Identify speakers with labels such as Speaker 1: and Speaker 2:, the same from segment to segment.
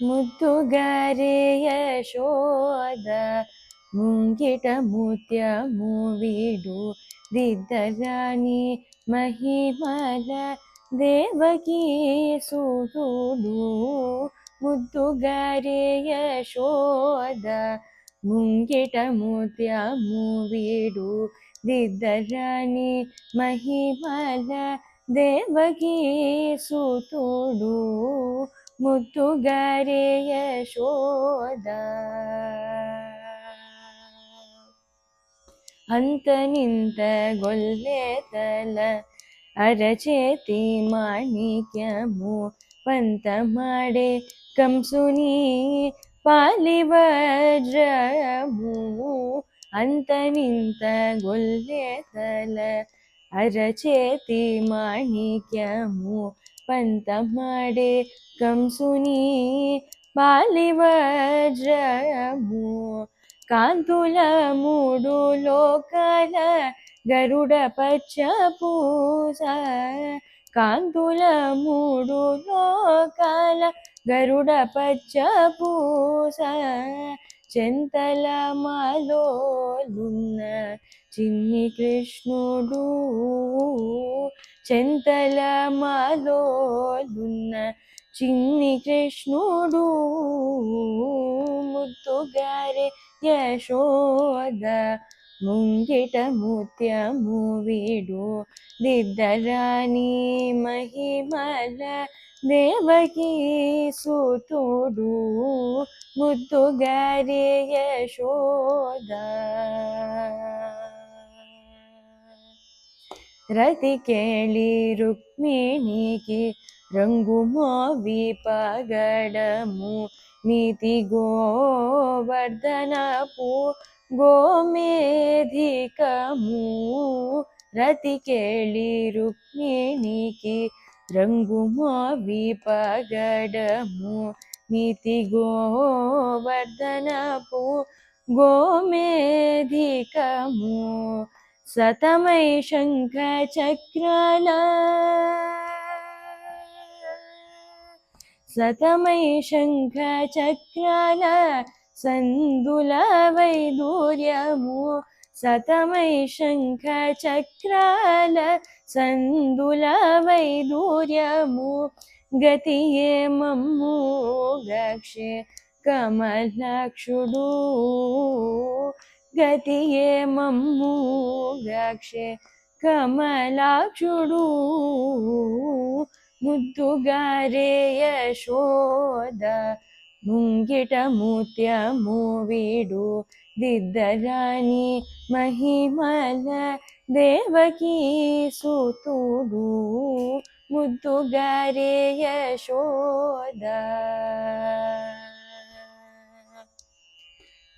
Speaker 1: ಮುದ್ದುಗಾರೆ ಯಶೋದ ಮುಂಗಿಟ ಮುತ್ಯಮು ಬಿಡು ದಿದ್ದರಾಣಿ ಮಹಿಮಲ ದೇವಕಿ ಸುತುಡು ಮುದ್ದುಗಾರೆ ಯಶೋದ ಮುಂಗಿಟ ಮುತ್ಯಮು ಬಿಡು ದಿದ್ದರಾಣಿ ಮಹಿಮಲ ದೇವಕಿ ಸುತುಡು ಮುದ್ದುಗಾರೆ ಯಶೋದ ಅಂತ ನಿಂತ ಗೊಲ್ಲೆ ತಲ ಅರಚೇತಿ ಮಾಣಿಕ್ಯಮು ಪಂತ ಮಾಡೆ ಕಂಸುನಿ ಪಾಲಿ ವಜ್ರಮು ಅಂತ ನಿಂತ ಗೊಲ್ಲೆ ತಲ ಅರಚೇತಿ ಮಾಣಿಕ್ಯಮು ಪಂತ ಮಾಡೆ ಕಂಸುನಿ ಪಾಲಿ ವಜ್ರಮು కాంతుల మూడు లోకాల గరుడ పచ్చ పూస కాంతుల మూడు లోకాల గరుడ పచ్చ పూస చెంతల మాలోలున్న చిన్ని కృష్ణుడు చెంతల మాలోలున్న చిన్ని కృష్ణుడు ముద్దుగారే యశోద ముంగిట ముత్యము వీడు దిద్దరాణి మహిమల దేవకీ సుతుడు ముద్దుగారే యశోద రతి కేళి రుక్మిణికి రంగు మోవి పగడము నీతి గోవర్ధనపు గోమేధికము రతి కేళి రుక్మిణికి రంగు మోవి పగడము నీతి గోవర్ధనపు గోమేధికము సతమై శంఖ చక్రాల సతమై శంఖ చక్రాల సందుల వైదూర్యము సతమై శంఖ చక్రాల సందుల వైదూర్యము గతియే మమ్ము గక్షే కమలాక్షుడు గతియే మమ్ము గక్షే కమలాక్షుడు ముద్దుగారే యశోద ముంగిట ముత్యము వీడు దిద్దరాణి మహిమల దేవకీ సుతుడు ముద్దుగారే యశోద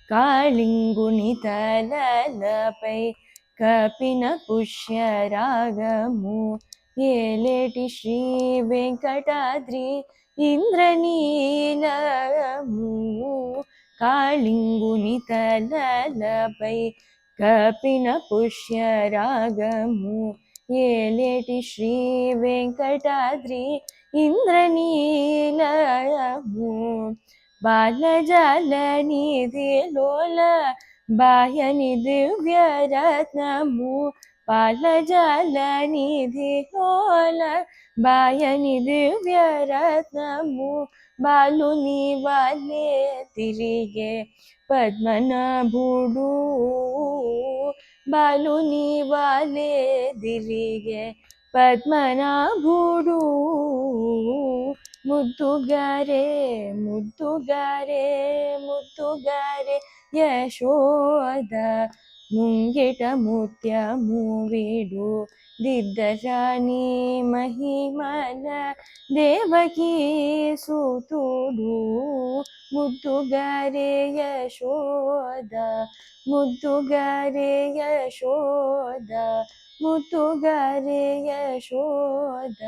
Speaker 1: కాళింగుని తలలపై కపిన పుష్యరాగము ఏలేటి శ్రీ వెంకటాద్రి ఇంద్రనీలము కాళింగుని తలలపై కపిన పుష్యరాగము ఏలేటి శ్రీ వెంకటాద్రి ఇంద్రనీలము బాలజాల నిధి లోల బాహ్యని దివ్యరత్నము బాలజాల నిధి లోల బాహ్యని దివ్యరత్నము బాలుని వాలే తిరిగే పద్మనాభుడు బాలుని వాలే తిరిగే పద్మనాభుడు ముద్దుగారే ముద్దుగారే ముద్దుగారే యశోద ముంగిట ముత్యము వీడు దిద్దరాణి మహిమల దేవకీ సుతుడు ముద్దుగారే యశోద ముద్దుగారే యశోద ముద్దుగారే యశోద